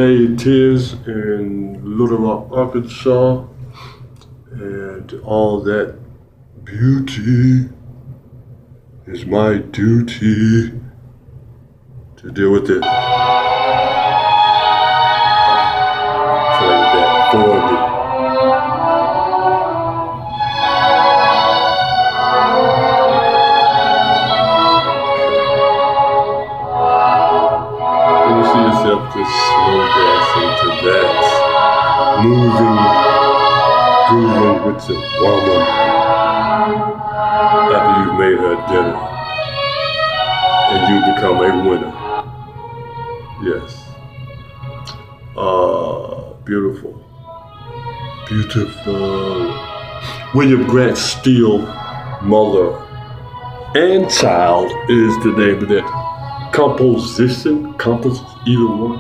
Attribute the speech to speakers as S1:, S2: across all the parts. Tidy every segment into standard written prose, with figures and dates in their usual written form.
S1: It is in Little Rock, Arkansas, and all that beauty is my duty to deal with it. Playing that for me. You see yourself just slow dancing to that, moving, grooving with your woman after you've made her dinner, and you become a winner. Yes. Beautiful. Beautiful. William Grant Steele, Mother and Child is the name of that composition, either one.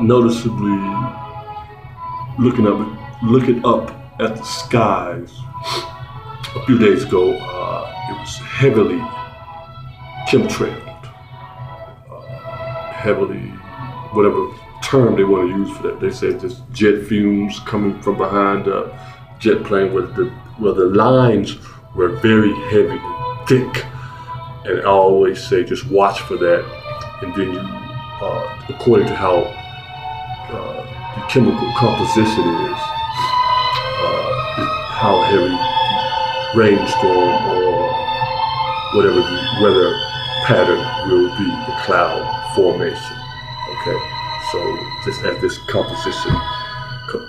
S1: Noticeably looking up at the skies a few days ago, it was heavily chemtrailed, heavily, whatever term they want to use for that. They say just jet fumes coming from behind a jet plane where the lines were very heavy and thick. And I always say just watch for that, and then you, according to how the chemical composition is, how heavy the rainstorm or whatever the weather pattern will be, the cloud formation. Okay, so just as this composition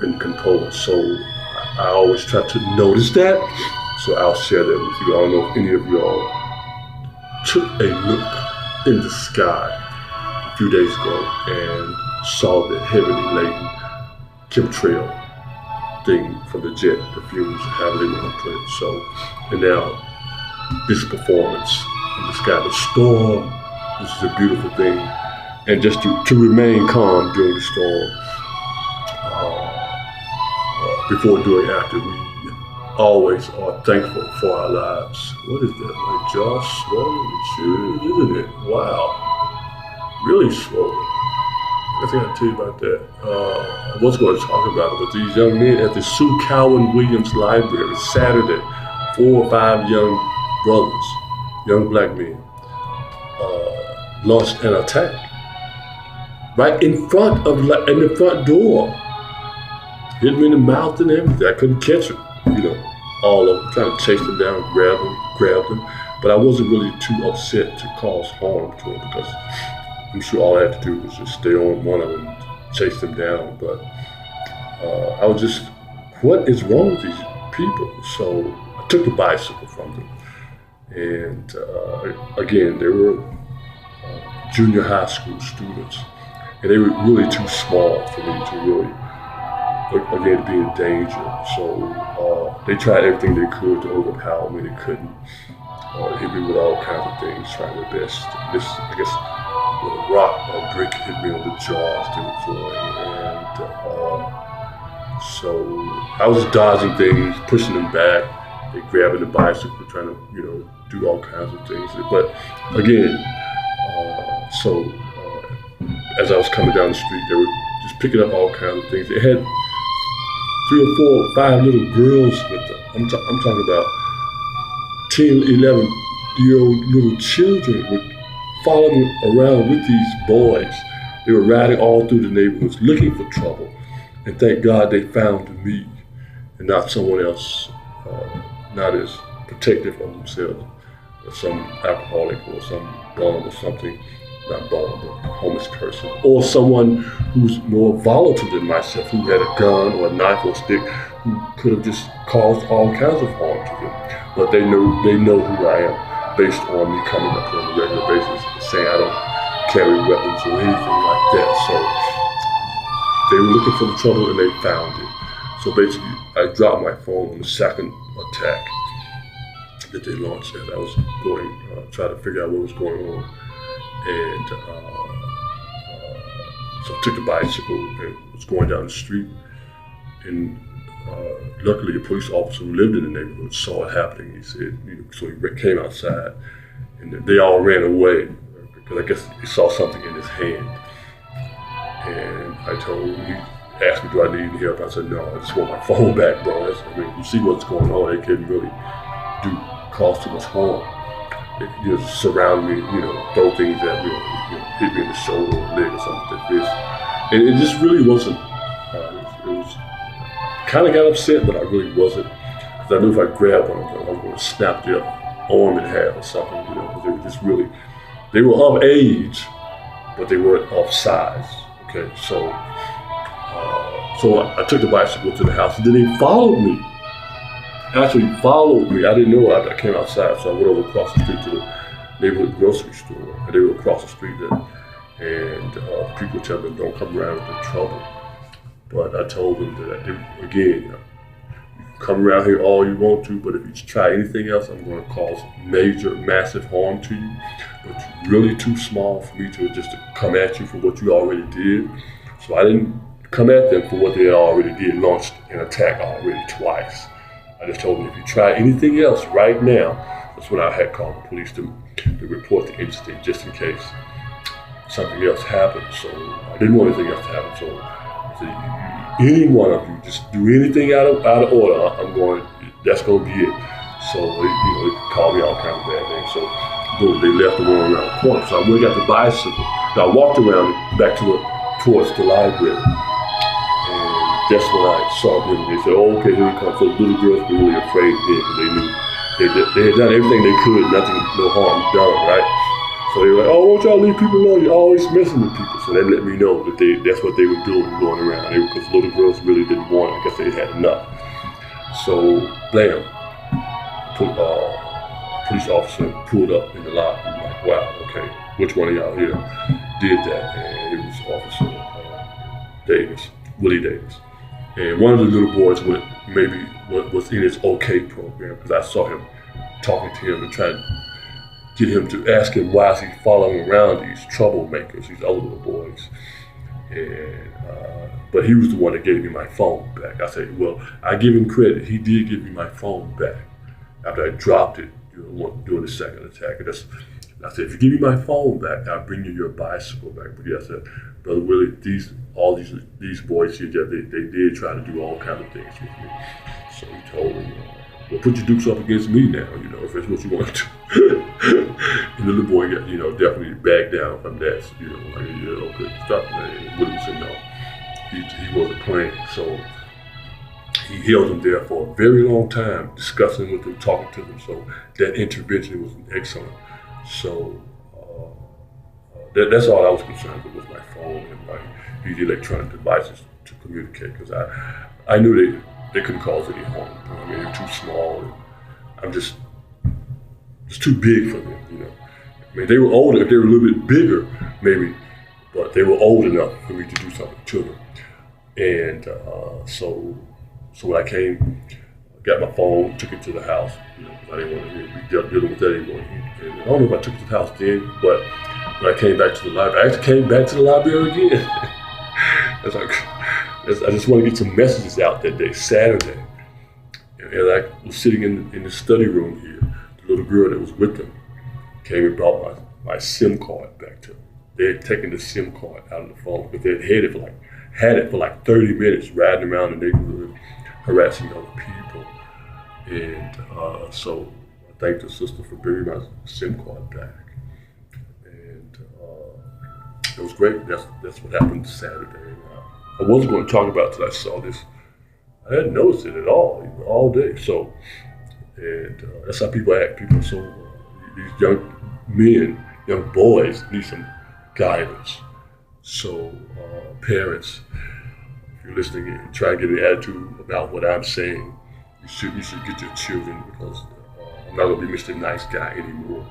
S1: been composed, so I always try to notice that. So I'll share that with you. I don't know if any of y'all took a look in the sky a few days ago and saw the heavily laden chemtrail thing from the jet, the fumes, however they want to put it. So, and now this performance in the sky, the storm, this is a beautiful thing. And just to remain calm during the storm, before, during, after, we always are thankful for our lives. What is that? My jaw swollen? Isn't it? Wow. Really swollen. I think I'll tell you about that. I was going to talk about it, but these young men at the Sue Cowan Williams Library, Saturday, 4 or 5 young brothers, young black men, launched an attack right in front door. Hit me in the mouth and everything. I couldn't catch him. All of them, trying to chase them down, grab them. But I wasn't really too upset to cause harm to them, because I'm sure all I had to do was just stay on one of them, chase them down. But I was just, what is wrong with these people? So I took the bicycle from them. And again, they were junior high school students. And they were really too small for me to really, again, to be in danger. So they tried everything they could to overpower me. They couldn't. Hit me with all kinds of things, trying their best. This, I guess, a rock or brick hit me on the jaw as they were flying. And so I was dodging things, pushing them back. They grabbing the bicycle, trying to, do all kinds of things. But again, as I was coming down the street, they were just picking up all kinds of things. They had 3 or 4 or 5 little girls with them. I'm talking about 10, 11-year-old little children would follow me around with these boys. They were riding all through the neighborhoods looking for trouble. And thank God they found me and not someone else, not as protective of themselves, or some alcoholic or some bum or something. Not bum, but a homeless person, or someone who's more volatile than myself, who had a gun or a knife or a stick, who could have just caused all kinds of harm to them. But they know who I am, based on me coming up here on a regular basis, saying I don't carry weapons or anything like that. So they were looking for the trouble and they found it. So basically, I dropped my phone on the second attack that they launched as I was going, trying to figure out what was going on. And so I took the bicycle and was going down the street. And luckily, a police officer who lived in the neighborhood saw it happening. He said, so he came outside, and they all ran away because I guess he saw something in his hand. And I told him, he asked me, do I need any help? I said, no, I just want my phone back, bro. You see what's going on. They couldn't really cause too much harm. They just surround me, throw things at me, hit me in the shoulder or leg or something like this. And it just really wasn't, it was kind of got upset, but I really wasn't. Because I knew if I grabbed one of them, I was going to snap their arm in half or something, because they were just really, they were of age, but they weren't of size. Okay, so I took the bicycle to the house, and then they followed me. Actually followed me. I didn't know I came outside, so I went over across the street to the neighborhood grocery store, and they were across the street there. And people tell me, don't come around with the trouble. But I told them that, again, you can come around here all you want to, but if you try anything else, I'm going to cause major, massive harm to you. But you're really too small for me to come at you for what you already did. So I didn't come at them for what they already did, launched an attack already twice. I just told them, if you try anything else right now, that's when I had called the police to report the incident, just in case something else happened. So I didn't want anything else to happen. So I said, any one of you, just do anything out of order, that's going to be it. So they called me all kinds of bad names. So boom, they left the one around the corner. So I went and got the bicycle. Now I walked around back towards the library. That's when I saw them. They said, oh, okay, here he comes. So the little girls were really afraid then, because they knew they had done everything they could, no harm done, right? So they were like, oh, won't y'all leave people alone? You're always messing with people. So they let me know that that's what they were doing, going around. Because little girls really didn't want it. I guess they had enough. So, blam, police officer pulled up in the lobby. I'm like, wow, okay, which one of y'all here did that? And it was Officer Davis, Willie Davis. And one of the little boys was in his OK program, because I saw him talking to him and trying to get him to ask him why is he following around these troublemakers, these other little boys. And but he was the one that gave me my phone back. I said, well, I give him credit. He did give me my phone back after I dropped it during the second attack. And I said, if you give me my phone back, I'll bring you your bicycle back. But yeah, I said, Brother Willie, all these boys here, they did try to do all kinds of things with me. So he told me, well, put your dukes up against me now, if that's what you want to do. And the little boy got, definitely backed down from that. So, okay, stop that. And Willie said, no, he wasn't playing. So he held them there for a very long time, discussing with them, talking to them. So that intervention was excellent. So that's all I was concerned with, was my phone and these electronic devices to communicate, because I knew they couldn't cause any harm. I mean, they're too small, and I'm just too big for them. I mean, they were older. If they were a little bit bigger, maybe, but they were old enough for me to do something to them. And so when I came, got my phone, took it to the house. I didn't want to be dealing with that anymore. And I don't know if I took it to the house then, but when I came back to the library, I actually came back to the library again. I just want to get some messages out that day, Saturday. And I was sitting in the study room here. The little girl that was with them came and brought my SIM card back to them. They had taken the SIM card out of the phone, because they had had it for like 30 minutes, riding around the neighborhood, harassing other people. And so I thank the sister for bringing my SIM card back. And it was great. That's what happened Saturday. I wasn't going to talk about it until I saw this. I hadn't noticed it at all day. So, and that's how people act. People are so, these young men, young boys need some guidance. So, parents, if you're listening and try to get an attitude about what I'm saying, you should get your children, because I'm not going to be Mr. Nice Guy anymore.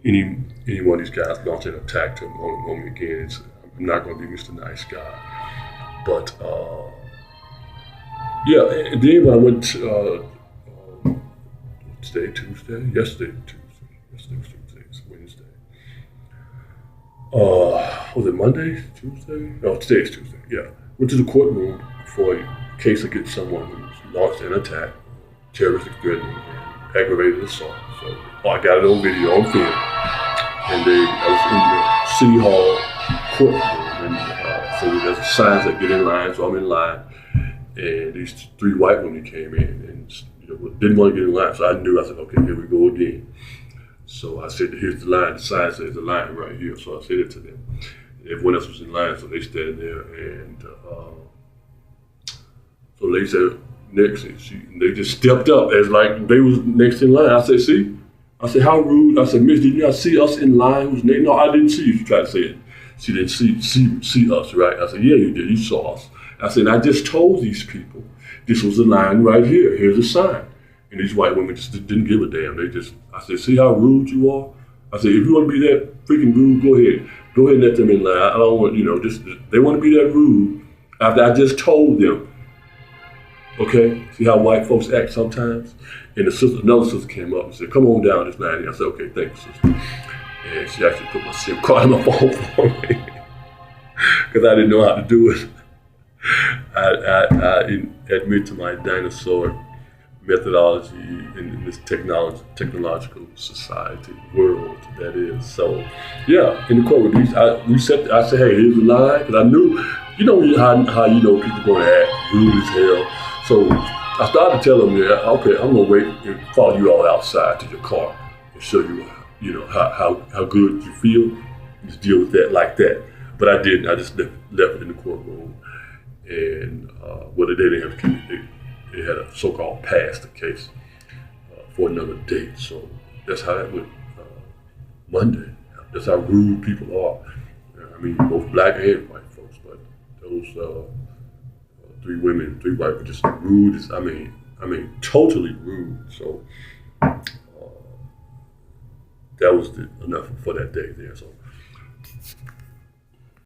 S1: Any one of these guys launch an attack to on me again, I'm not going to be Mr. Nice Guy. But yeah, and then when I went yesterday was Tuesday, it's Wednesday. Was it Monday, Tuesday? No, today is Tuesday, yeah. Went to the courtroom for a case against someone who launched an attack, terroristic threatening, and aggravated assault. So I got it on video, on film. And I was in the City Hall courtroom, So there's signs that get in line, so I'm in line, and these 3 white women came in and didn't want to get in line. So I knew, I said, okay, here we go again. So I said, here's the line. The sign says the line right here. So I said it to them. Everyone else was in line, so they standing there, and so they said next, and they just stepped up as like they was next in line. I said, see? I said, how rude. I said, Miss, did you not see us in line? Who's next? No, I didn't see you. She tried to say it. She didn't see us, right? I said, yeah, you did. You saw us. I said, I just told these people this was the line right here. Here's the sign. And these white women just didn't give a damn. I said, see how rude you are? I said, if you want to be that freaking rude, go ahead. Go ahead and let them in line. I don't want, they want to be that rude after I just told them. Okay? See how white folks act sometimes? And another sister came up and said, come on down this line. And I said, okay, thank you, sister. And she actually put my SIM card in my phone for me because I didn't know how to do it. I admit to my dinosaur methodology in this technological society world that is. So, yeah, in the courtroom, I said, hey, here's the line, because I knew, how people going to act rude as hell. So I started to tell them, okay, I'm gonna wait and follow you all outside to your car and show you, how good you feel. Just deal with that like that. But I didn't. I just left it in the courtroom, and they didn't have. They had a so-called pass the case for another date. So that's how that went Monday. That's how rude people are. I mean, both black and white folks, but those 3 white were just rude. I mean, totally rude. So that was enough for that day there. So